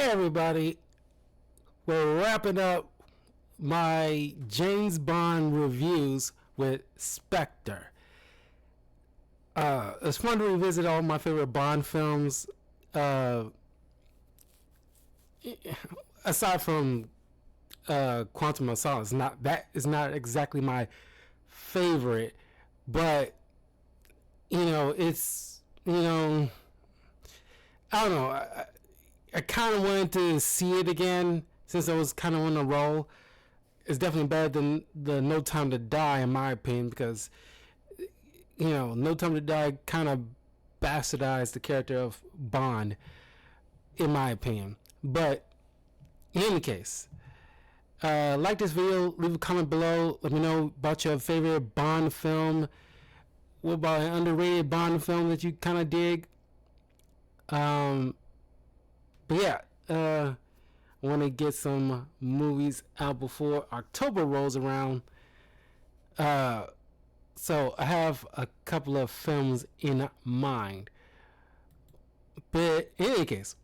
Hey everybody, we're wrapping up my James Bond reviews with Spectre. It's fun to revisit all my favorite Bond films. Aside from Quantum of Solace, that is not exactly my favorite, but it's I don't know. I kind of wanted to see it again since I was kind of on a roll. It's definitely better than the No Time to Die, in my opinion, because No Time to Die kind of bastardized the character of Bond, in my opinion. But in any case, like this video, leave a comment below. Let me know about your favorite Bond film. What about an underrated Bond film that you kind of dig? But yeah, I want to get some movies out before October rolls around. So I have a couple of films in mind. But in any case,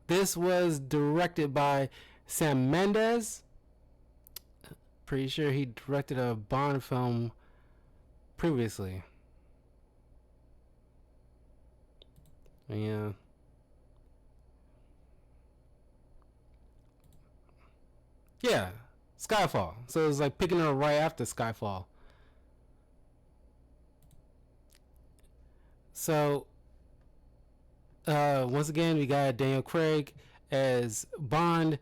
this was directed by Sam Mendes. Pretty sure he directed a Bond film previously. Yeah. Yeah, Skyfall. So it was like picking her right after Skyfall. So, once again, we got Daniel Craig as Bond.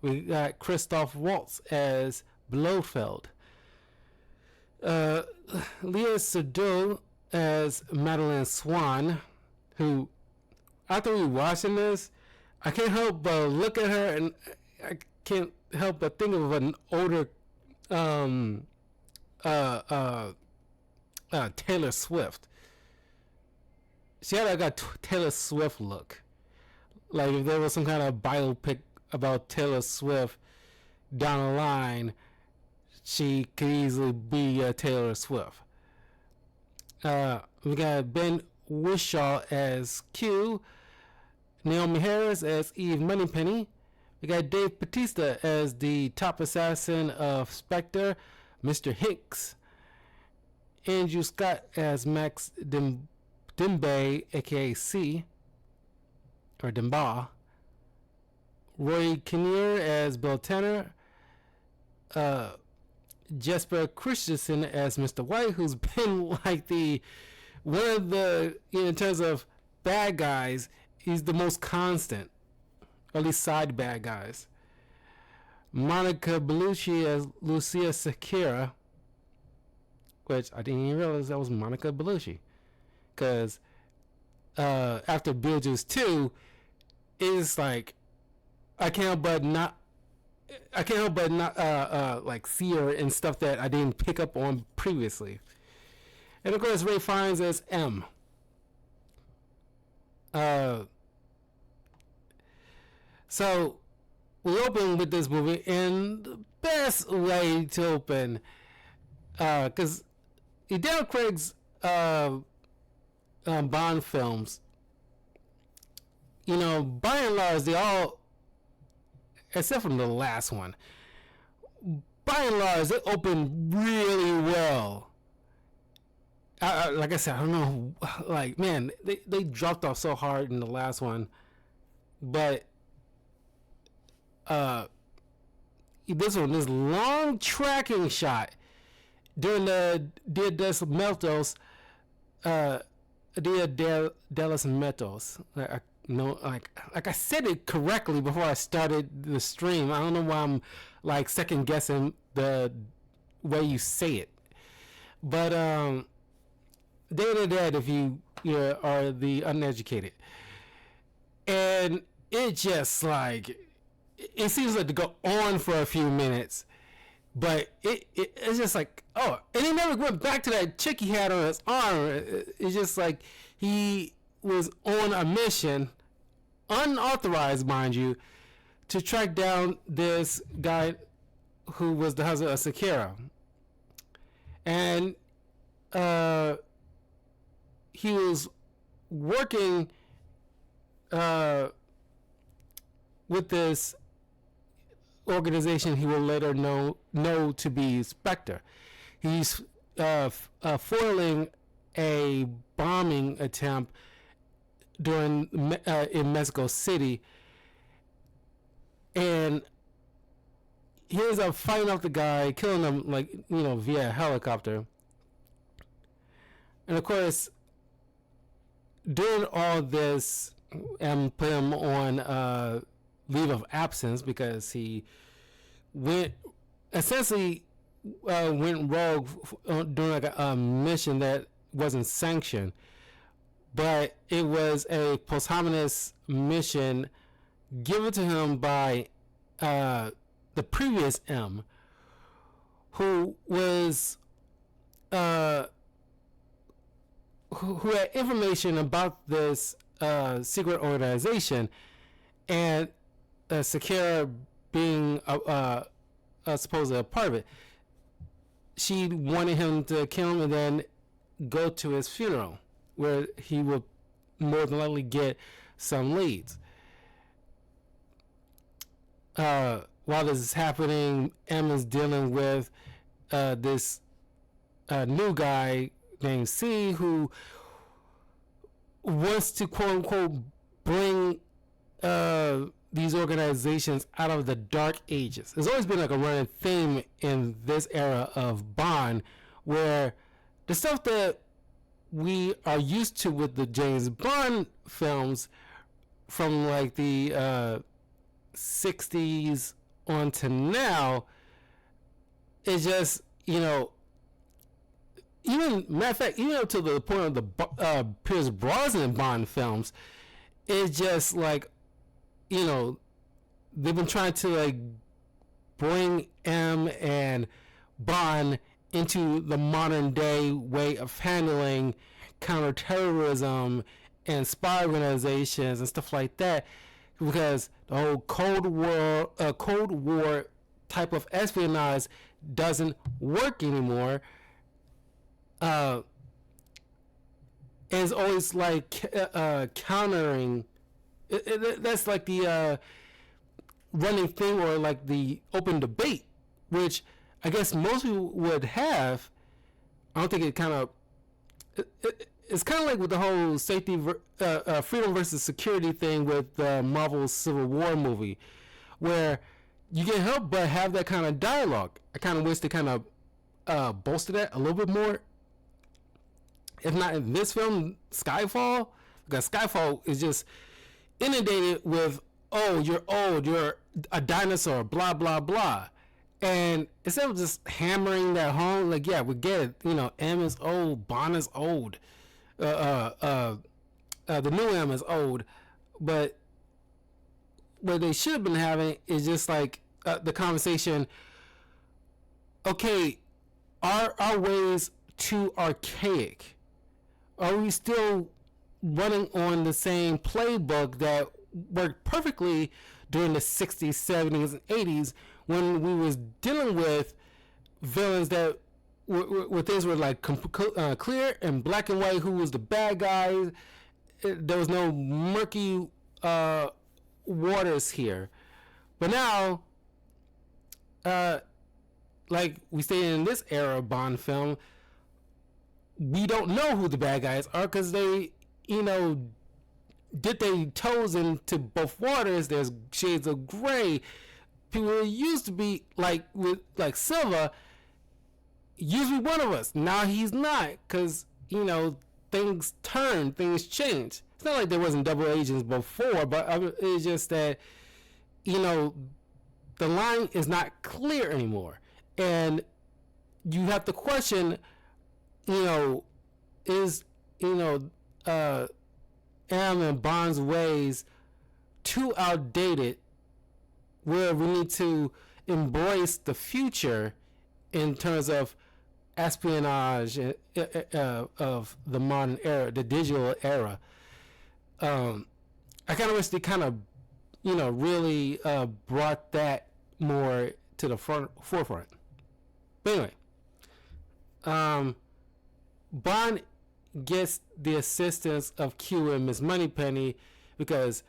We got Christoph Waltz as Blofeld. Leah Seydoux as Madeleine Swan, who, after watching this, I can't help but look at her and I can't help but think of an older Taylor Swift. She had like a Taylor Swift look. Like if there was some kind of biopic about Taylor Swift down the line, she could easily be Taylor Swift. We got Ben Whishaw as Q, Naomi Harris as Eve Moneypenny. We got Dave Bautista as the top assassin of Spectre, Mr. Hicks. Andrew Scott as Max Dimbe, aka C, or Dimba. Roy Kinnear as Bill Tanner. Jesper Christensen as Mr. White, who's been like one of the, in terms of bad guys, he's the most constant, or at least side bad guys. Monica Bellucci as Lucia Sakira, which I didn't even realize that was Monica Bellucci, because after Beetlejuice 2, it's like I can't help but not like see her in stuff that I didn't pick up on previously. And of course, Ray Fiennes as M. So we open with this movie, and the best way to open, because Daniel Craig's Bond films, by and large, they all, except from the last one, by and large, they open really well. Like I said, I don't know, like, man, they dropped off so hard in the last one, but this long tracking shot during the Dia de los Muertos. Like I said it correctly before I started the stream. I don't know why I'm like second guessing the way you say it, but Day of the Dead, if you are the uneducated, and it just like it seems like to go on for a few minutes, but it's just like, oh, and he never went back to that chick he had on his arm. It's just like he was on a mission, unauthorized, mind you, to track down this guy who was the husband of Sakira, and he was working uh, with this organization he will later know to be Spectre. He's foiling a bombing attempt during in Mexico City, and he ends up fighting off the guy, killing him via helicopter. And of course, during all this, put him on leave of absence because he went essentially went rogue during like a mission that wasn't sanctioned, but it was a posthumous mission given to him by the previous M, who was who had information about this secret organization, and Secura being supposedly a part of it. She wanted him to kill him and then go to his funeral, where he would more than likely get some leads. While this is happening, M is dealing with this new guy named C, who wants to quote unquote bring these organizations out of the dark ages. There's always been like a running theme in this era of Bond, where the stuff that we are used to with the James Bond films from like the 60s on to now is just, even matter of fact, even up to the point of the Pierce Brosnan Bond films, it's just like, they've been trying to like bring M and Bond into the modern day way of handling counterterrorism and spy organizations and stuff like that, because the whole Cold War type of espionage doesn't work anymore. Is always like countering. That's like the running thing, or like the open debate, which I guess most people would have. I don't think it kind of. It's kind of like with the whole freedom versus security thing with the Marvel Civil War movie, where you can't help but have that kind of dialogue. I kind of wish they kind of bolster that a little bit more. If not in this film, Skyfall, because Skyfall is just inundated with, oh, you're old, you're a dinosaur, blah, blah, blah. And instead of just hammering that home, like, yeah, we get it. M is old, Bond is old. The new M is old. But what they should have been having is just like the conversation, okay, are our ways too archaic? Are we still running on the same playbook that worked perfectly during the 60s, 70s, and 80s when we was dealing with villains that where things were like clear and black and white, who was the bad guys? There was no murky waters here. But now, like we stay in this era of Bond film, we don't know who the bad guys are because they, dip their toes into both waters. There's shades of gray. People used to be like with like Silva, used to be one of us. Now he's not, because things turn, things change. It's not like there wasn't double agents before, but it's just that the line is not clear anymore, and you have to question. Is M and Bond's ways too outdated, where we need to embrace the future in terms of espionage of the modern era, the digital era. I kind of wish they kind of, really brought that more to the forefront. But anyway, Bond gets the assistance of Q and Miss Moneypenny because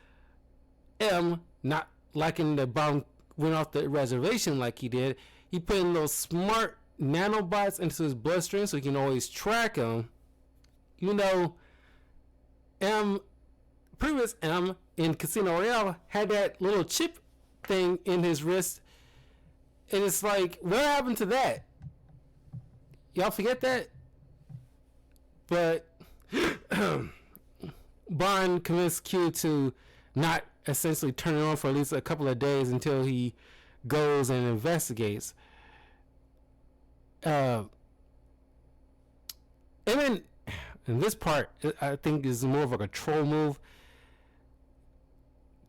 M, not liking the bomb went off the reservation like he did, he put in those smart nanobots into his bloodstream so he can always track him. You know, previous M in Casino Royale had that little chip thing in his wrist, and it's like, what happened to that? Y'all forget that? But Bond convinced Q to not essentially turn it on for at least a couple of days until he goes and investigates. And then, and this part, I think, is more of a control move.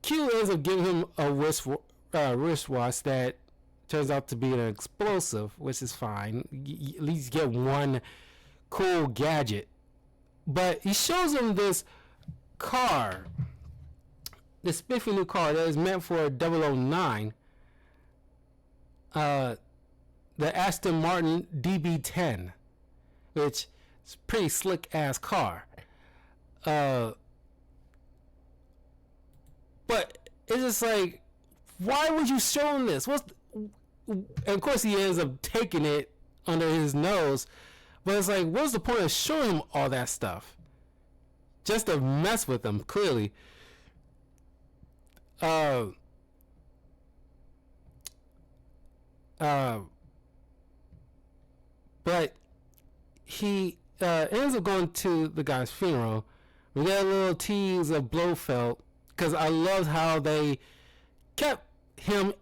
Q ends up giving him a wristwatch that turns out to be an explosive, which is fine. You at least get one cool gadget. But he shows him this car, this spiffy new car that is meant for 009, the Aston Martin DB10, which is a pretty slick ass car. But it's just like, why would you show him this? And of course he ends up taking it under his nose, but it's like, what's the point of showing him all that stuff? Just to mess with him, clearly. But he ends up going to the guy's funeral. We get a little tease of Blofeld, because I loved how they kept him.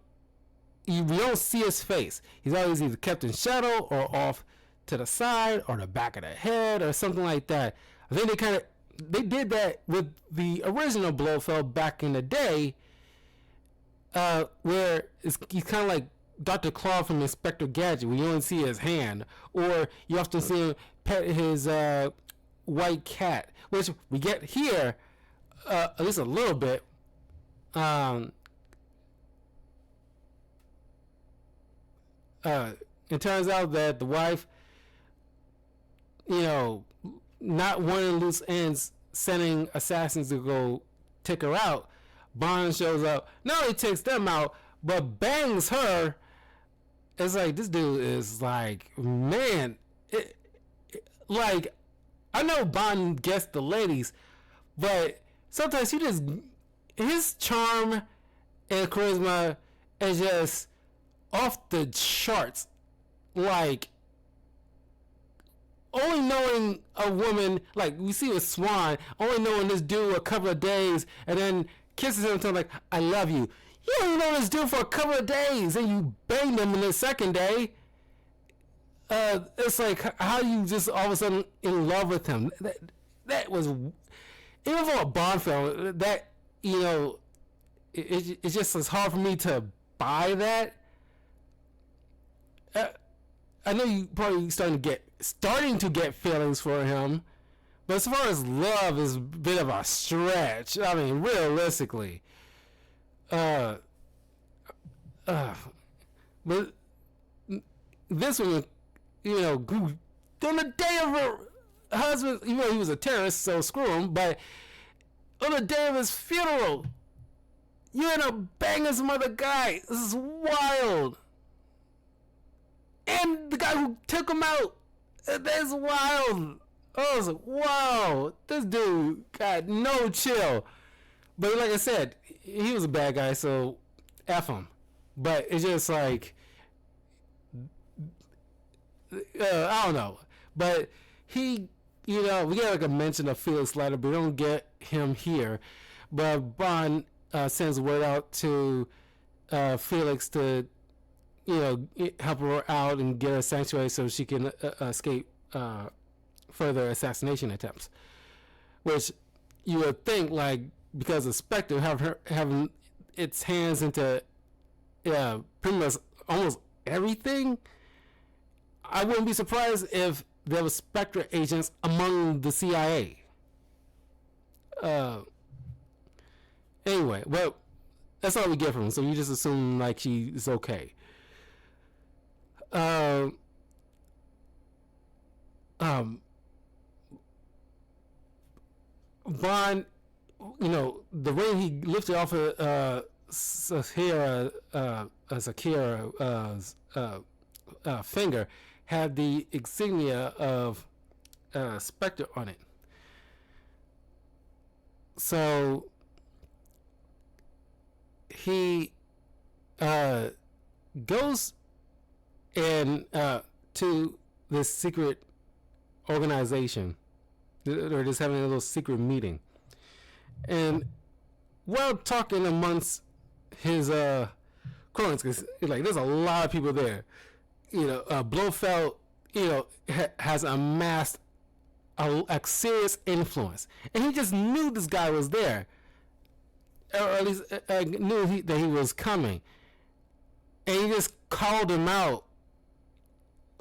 We don't see his face. He's always either kept in shadow or off to the side or the back of the head or something like that. I think they did that with the original Blofeld back in the day, where he's kind of like Dr. Claw from Spectre Gadget, where you only see his hand, or you often see him pet his white cat, which we get here at least a little bit. It turns out that the wife, not wanting loose ends, sending assassins to go take her out, Bond shows up. Not only takes them out, but bangs her. It's like, this dude is like, man, like, I know Bond gets the ladies, but sometimes his charm and charisma is just off the charts. Like, only knowing a woman, like we see with Swan, only knowing this dude a couple of days and then kisses him until like, I love you. You don't know this dude for a couple of days and you bang him in the second day. It's like, how you just all of a sudden in love with him? That was, even for a Bond film, that, it just is hard for me to buy that. I know you probably starting to get feelings for him, but as far as love is a bit of a stretch. I mean, realistically, but this one, on the day of her husband, even though he was a terrorist, so screw him. But on the day of his funeral, you end up banging some other guy. This is wild. And the guy who took him out, that's wild. I was like, wow, this dude got no chill. But like I said, he was a bad guy, so F him. But it's just like, I don't know. But he, we get like a mention of Felix Leiter, but we don't get him here. But Bond sends word out to Felix to, help her out and get her sanctuary so she can escape further assassination attempts. Which you would think, like, because of Spectre having its hands into pretty much almost everything, I wouldn't be surprised if there was Spectre agents among the CIA. Anyway, well, that's all we get from him, so you just assume like she's okay. Bond, the ring he lifted off of Sakira's finger had the insignia of Spectre on it. So he goes and to this secret organization. They're just having a little secret meeting. And while talking amongst his cronies, because like there's a lot of people there, Blofeld, has amassed a serious influence, and he just knew this guy was there, or at least knew that he was coming, and he just called him out.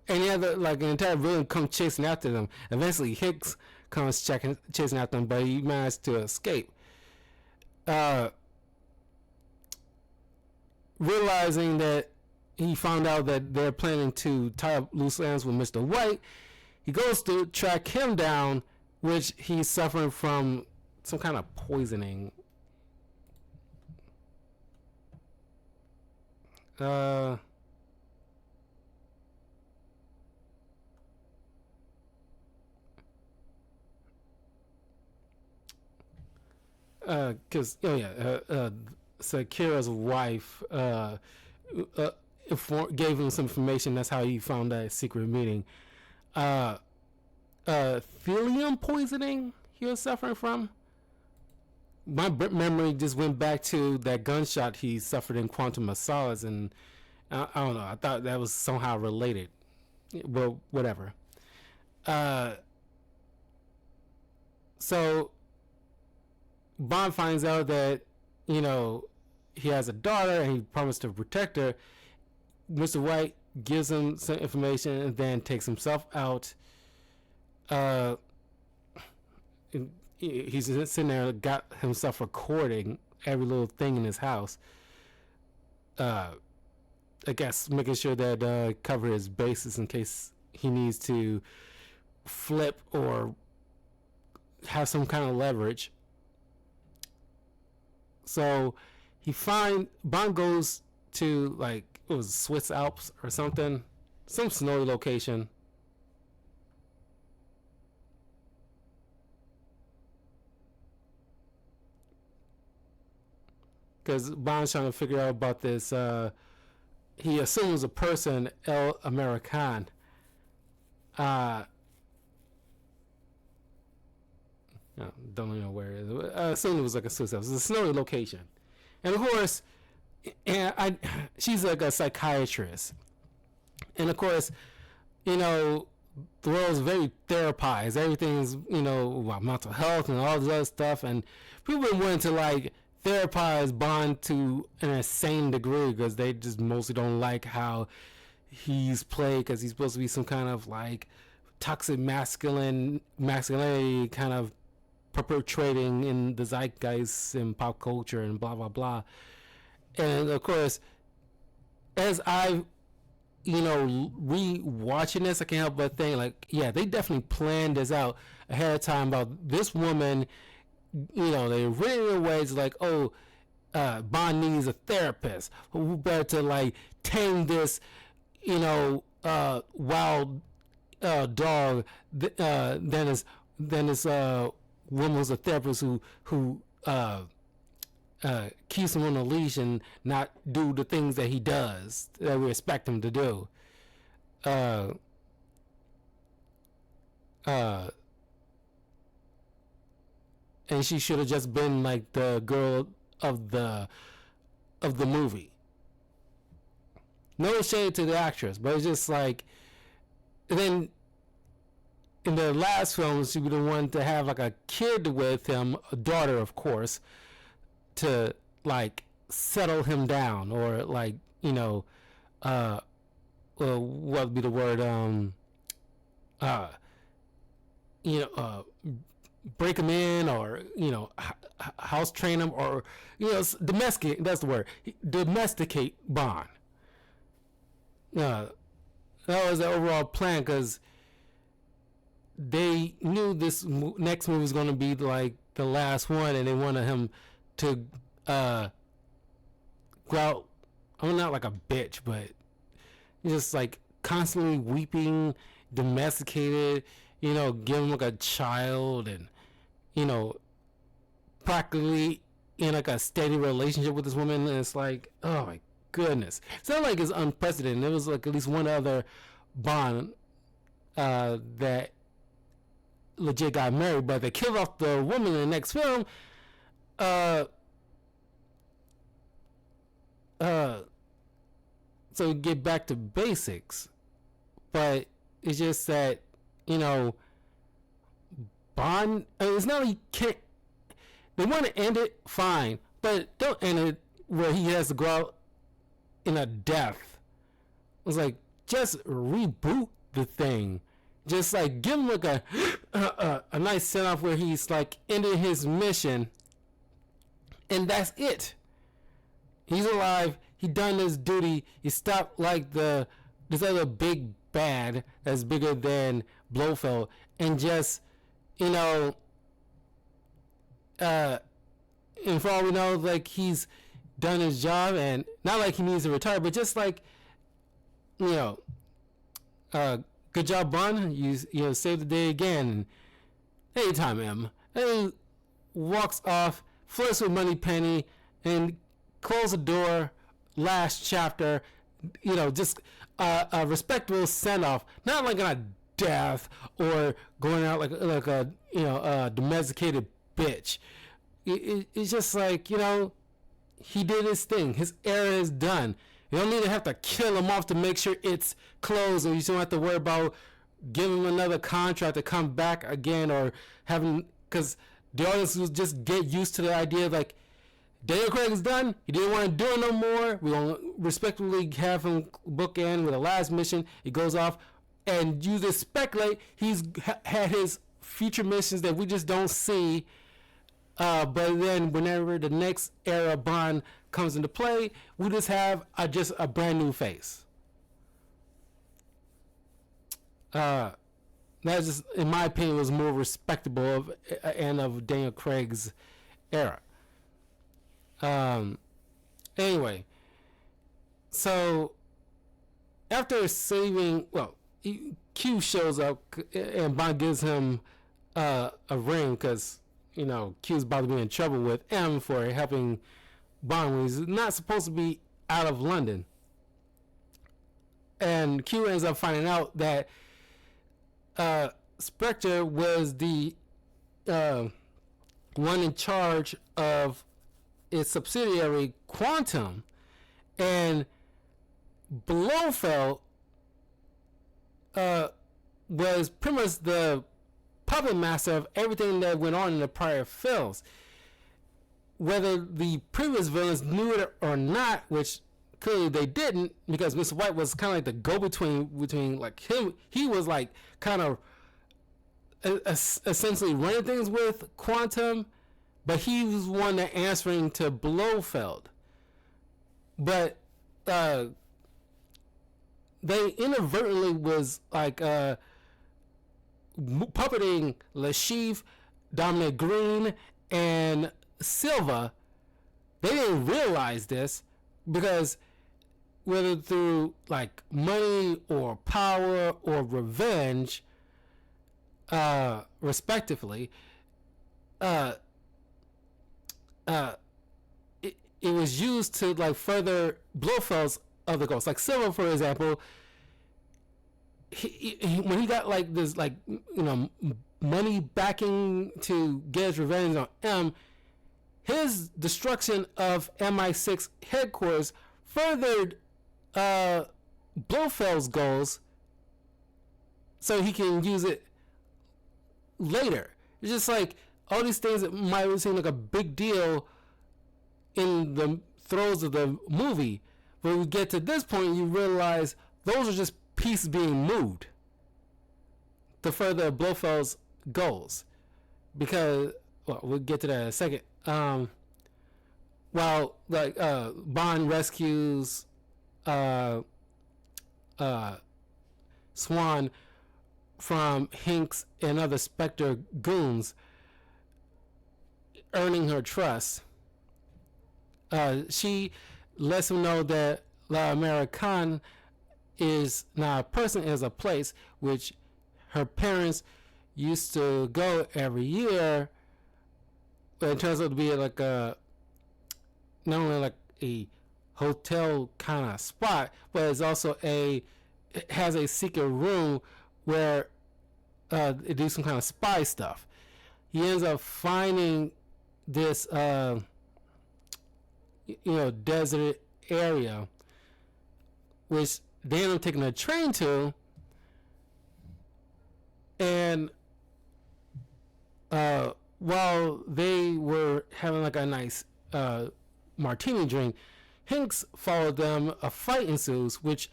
And he had an entire villain come chasing after them. Eventually, Hicks comes chasing after them, but he managed to escape. Realizing that he found out that they're planning to tie up loose ends with Mr. White, he goes to track him down, which he's suffering from some kind of poisoning. Because Sakira's wife gave him some information. That's how he found that secret meeting. Thallium poisoning he was suffering from. My memory just went back to that gunshot he suffered in Quantum of Solace, and I don't know. I thought that was somehow related. Well, whatever. So Bond finds out that he has a daughter and he promised to protect her. Mr. White gives him some information and then takes himself out. He's sitting there, got himself recording every little thing in his house. I guess making sure that cover his bases in case he needs to flip or have some kind of leverage. So Bond goes to it was Swiss Alps or something, some snowy location. Because Bond's trying to figure out about this. He assumes a person, El American. Don't know where it is. I assume it was a Swiss Alps. It's a snowy location. And of course, she's like a psychiatrist. And of course, the world's very therapized. Everything's, about mental health and all this other stuff. And people been wanting to therapize Bond to an insane degree because they just mostly don't like how he's played, because he's supposed to be some kind of toxic masculinity kind of perpetrating in the zeitgeist and pop culture and blah blah blah. And of course, as I re-watching this, I can't help but think they definitely planned this out ahead of time about this woman. They written in ways Bond needs a therapist who better to tame this wild dog than this woman who's a therapist who keeps him on a leash and not do the things that he does that we expect him to do. And she should have just been the girl of the movie. No shade to the actress, but it's just and then in the last film, she would have wanted to have a kid with him, a daughter, of course, to settle him down, or what would be the word? Break him in, or house train him, or domesticate. That's the word. Domesticate Bond. That was the overall plan, because they knew this next movie was going to be the last one, and they wanted him to go out. I'm not like a bitch, but just like constantly weeping, domesticated, give him like a child, and practically in like a steady relationship with this woman. And it's like, oh my goodness, it's not like it's unprecedented. There was like at least one other Bond that legit got married, but they killed off the woman in the next film. So get back to basics, but it's just that Bond. It's not like he can't. They want to end it, fine, but don't end it where he has to go out in a death. It's like, just reboot the thing. Just like give him like a nice send off where he's like ending his mission, and that's it. He's alive. He done his duty. He stopped like this other big bad that's bigger than Blofeld, and just and for all we know, like he's done his job, and not like he needs to retire, but just like good job, Bond. You saved the day again. Anytime, M. And he walks off, flirts with Moneypenny, and close the door. Last chapter, just a respectable send off, not like a death or going out like a a domesticated bitch. It's just like he did his thing. His era is done. You don't need to have to kill him off to make sure it's closed, or you don't have to worry about giving him another contract to come back again, or having, because the audience will just get used to the idea of like, Daniel Craig is done. He didn't want to do it no more. We're going to respectfully have him bookend with a last mission. He goes off, and you just speculate he's had his future missions that we just don't see. But then whenever the next era Bond comes into play, we just have just a brand new face. That just, in my opinion, was more respectable of Daniel Craig's era. Anyway, so after saving, Q shows up and Bond gives him a ring because Q's about to be in trouble with M for helping Bond when he's not supposed to be out of London, and Q ends up finding out that Spectre was the one in charge of its subsidiary Quantum, and Blofeld was pretty much the puppet master of everything that went on in the prior films. Whether the previous villains knew it or not, which clearly they didn't, because Mr. White was kind of like the go-between like him. He was like kind of essentially running things with Quantum, but he was one that answering to Blofeld. But they inadvertently was like puppeting Lashif, Dominic Green, and Silva. They didn't realize this because whether through like money or power or revenge, respectively, it was used to like further Blofeld's other goals. Like Silva, for example, he when he got like this like money backing to get his revenge on M, his destruction of MI6 headquarters furthered Blofeld's goals, so he can use it later. It's just like all these things that might seem like a big deal in the throes of the movie, but when we get to this point, you realize those are just pieces being moved to further Blofeld's goals. Because, well, we'll get to that in a second. While like Bond rescues Swan from Hinks and other Spectre goons, earning her trust, she lets him know that La American is not a person, is a place which her parents used to go every year. But it turns out to be like a not only like a hotel kind of spot, but it's also it has a secret room where it do some kind of spy stuff. He ends up finding this desert area, which they end up taking a train to, and while they were having like a nice martini drink, Hinks followed them. A fight ensues, which,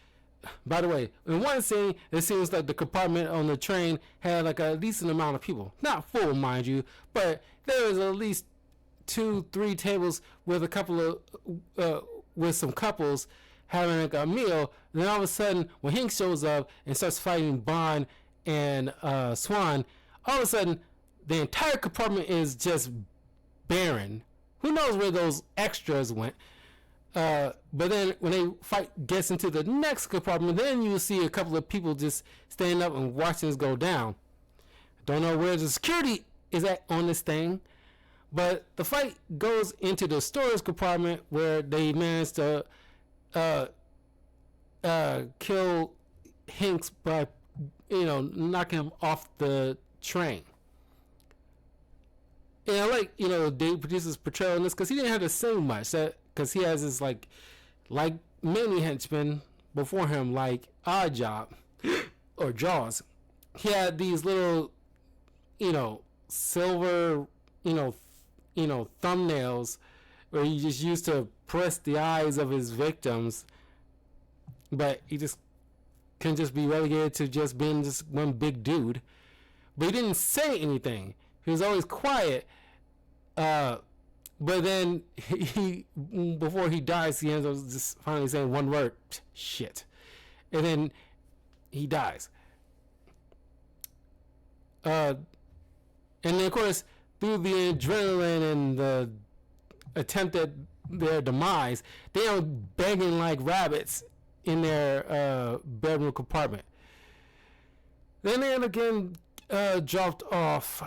by the way, in one scene, it seems like the compartment on the train had like a decent amount of people. Not full, mind you, but there was at least 2-3 tables with a couple of with some couples having like a meal. Then all of a sudden, when Hinks shows up and starts fighting Bond and Swan, all of a sudden the entire compartment is just barren. Who knows where those extras went? But then when they fight gets into the next compartment, then you see a couple of people just standing up and watching this go down. Don't know where the security is at on this thing, but the fight goes into the storage compartment where they manage to kill Hinks by knocking him off the train. And I like Dave producer's portrayal in this because he didn't have to say much. Because he has this like many henchmen before him, like Oddjob or Jaws. He had these little silver thumbnails where he just used to press the eyes of his victims, but he just couldn't just be relegated to just being just one big dude. But he didn't say anything. He was always quiet. But then he before he dies, he ends up just finally saying one word, shit. And then he dies. And then of course, through the adrenaline and the attempt at their demise, they are begging like rabbits in their bedroom compartment. Then they end up getting dropped off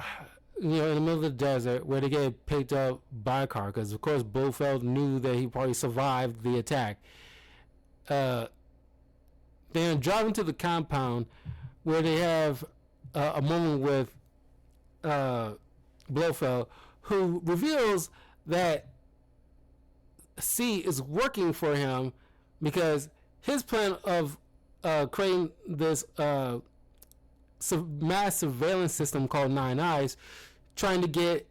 in the middle of the desert where they get picked up by a car because of course Blofeld knew that he probably survived the attack. Then driving to the compound where they have a moment with Blofeld, who reveals that C is working for him because his plan of creating this mass surveillance system called Nine Eyes, trying to get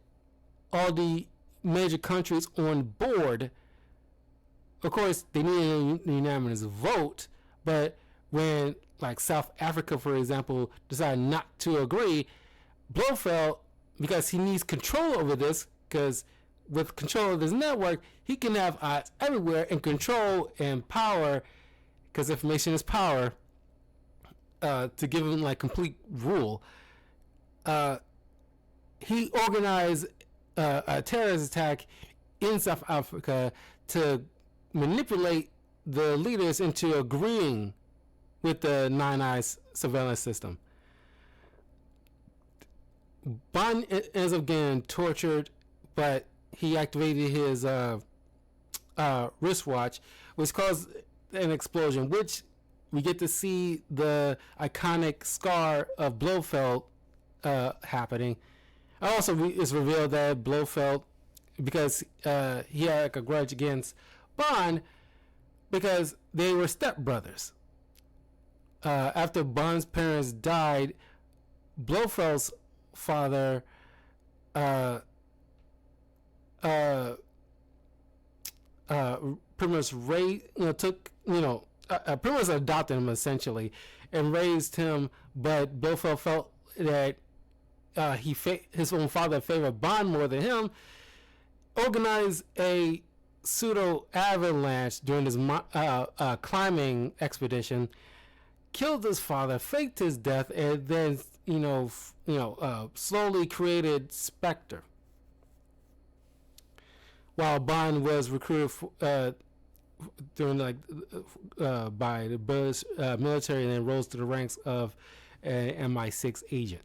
all the major countries on board. Of course, they needed a unanimous vote, but when like South Africa, for example, decided not to agree, Blofeld, because he needs control over this, because with control of this network, he can have eyes everywhere and control and power, because information is power, to give him like complete rule. He organized a terrorist attack in South Africa to manipulate the leaders into agreeing with the Nine Eyes surveillance system. Bond ends up getting tortured, but he activated his wristwatch, which caused an explosion, which we get to see the iconic scar of Blofeld happening. Also, it's revealed that Blofeld, because he had like a grudge against Bond, because they were stepbrothers. After Bond's parents died, Blofeld's father pretty much pretty much adopted him essentially and raised him, but Blofeld felt that his own father favored Bond more than him, organized a pseudo avalanche during his climbing expedition, killed his father, faked his death, and then slowly created Spectre. while Bond was recruited during by the British military and then rose to the ranks of an MI6 agent.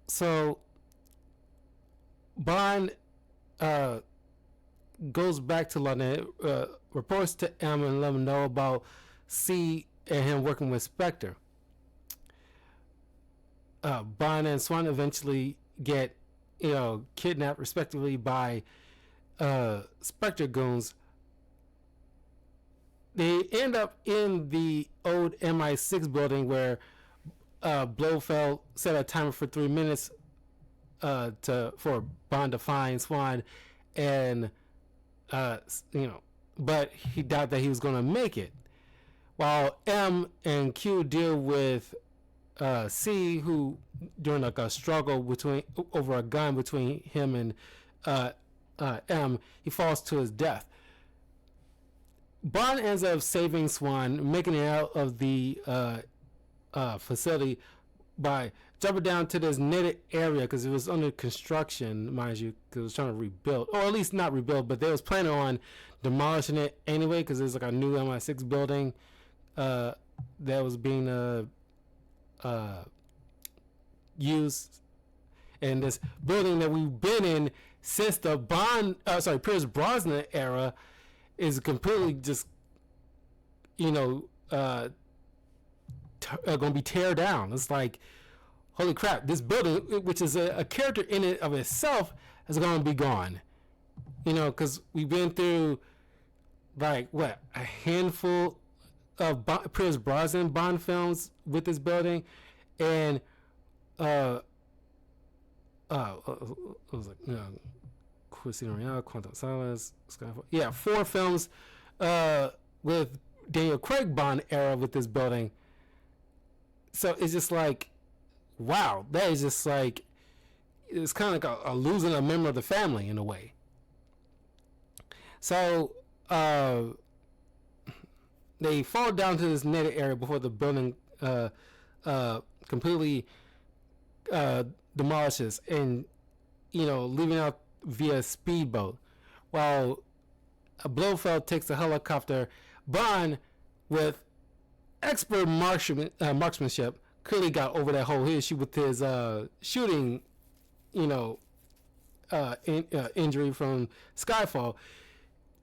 So Bond goes back to London, reports to M and let him know about C and him working with Spectre. Bond and Swan eventually get, kidnapped respectively by Spectre goons. They end up in the old MI6 building where Blofeld set a timer for 3 minutes for Bond to find Swan, and but he doubted that he was going to make it. While M and Q deal with C, who during like a struggle over a gun between him and M, he falls to his death. Bond ends up saving Swan, making it out of the facility by jumping down to this netted area because it was under construction, mind you, because it was trying to rebuild, or at least not rebuild, but they was planning on demolishing it anyway because there's like a new MI6 building that was being used, and this building that we've been in since the Pierce Brosnan era is completely just going to be tear down. It's like, holy crap, this building, which is a character in it of itself, is going to be gone. Because we've been through like a handful of Pierce Brosnan Bond films with this building, and it was like Casino Royale, Quantum Solace, Skyfall. Yeah, 4 films with Daniel Craig Bond era with this building. So it's just like, wow, that is just like, it's kind of like a losing a member of the family in a way. So they fall down to this netted area before the building completely demolishes, and leaving out via speedboat, while Blofeld takes a helicopter. Bond, with expert marksmanship, clearly got over that whole issue with his shooting, injury from Skyfall.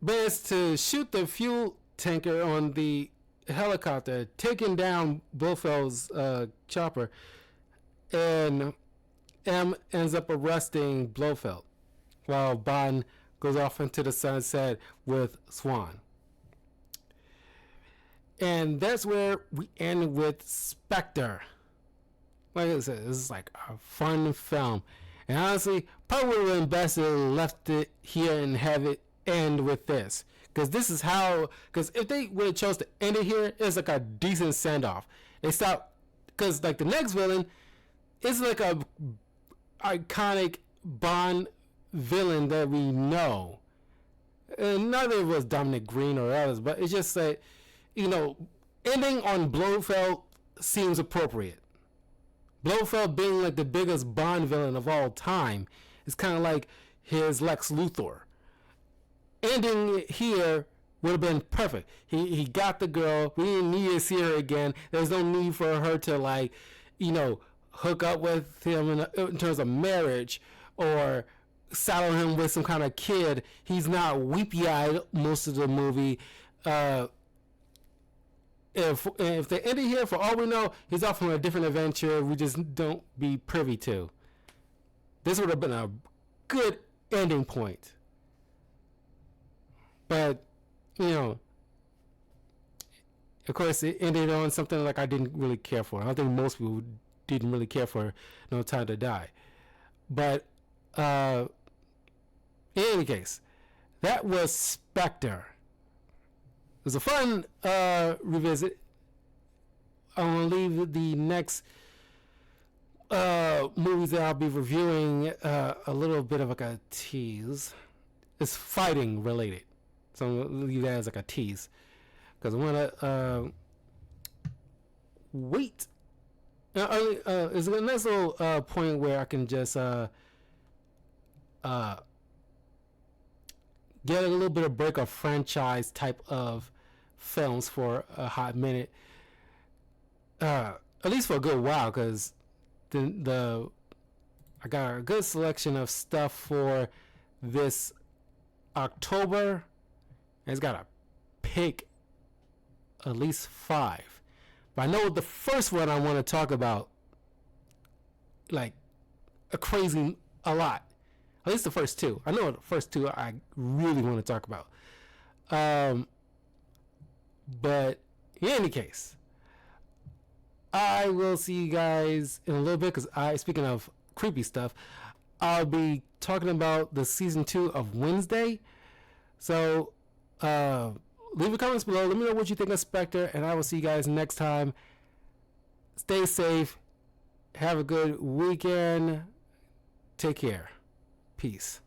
Managed to shoot the fuel tanker on the helicopter, taking down Blofeld's chopper, and M ends up arresting Blofeld, while Bond goes off into the sunset with Swan. And that's where we end with Spectre. Like I said, this is like a fun film. And honestly, probably would have been best to left it here and have it end with this. Because this is how, because if they would have chose to end it here, it's like a decent send-off. They stop, because like the next villain is like a iconic Bond villain that we know. And none of it was Dominic Green or others, but it's just that, ending on Blofeld seems appropriate. Blofeld being like the biggest Bond villain of all time is kind of like his Lex Luthor. Ending it here would have been perfect. He got the girl. We didn't need to see her again. There's no need for her to hook up with him in terms of marriage or saddle him with some kind of kid. He's not weepy-eyed most of the movie. If they end it here, for all we know, he's off on a different adventure we just don't be privy to. This would have been a good ending point. But, of course, it ended on something like I didn't really care for. I don't think most people didn't really care for No Time to Die. But, in any case, that was Spectre. It was a fun revisit. I want to leave the next movies that I'll be reviewing a little bit of like a tease. It's fighting related, so I'm going to leave that as like a tease, because I want to wait. There's a nice little point where I can just uh, get a little bit of break of franchise type of films for a hot minute, at least for a good while, because the I got a good selection of stuff for this October. And it's got to pick at least 5. But I know the first one I want to talk about, like, a lot. At least the first 2. I know the first 2 I really want to talk about. But in any case, I will see you guys in a little bit, because speaking of creepy stuff, I'll be talking about the season 2 of Wednesday. So leave your comments below. Let me know what you think of Spectre, and I will see you guys next time. Stay safe. Have a good weekend. Take care. Peace.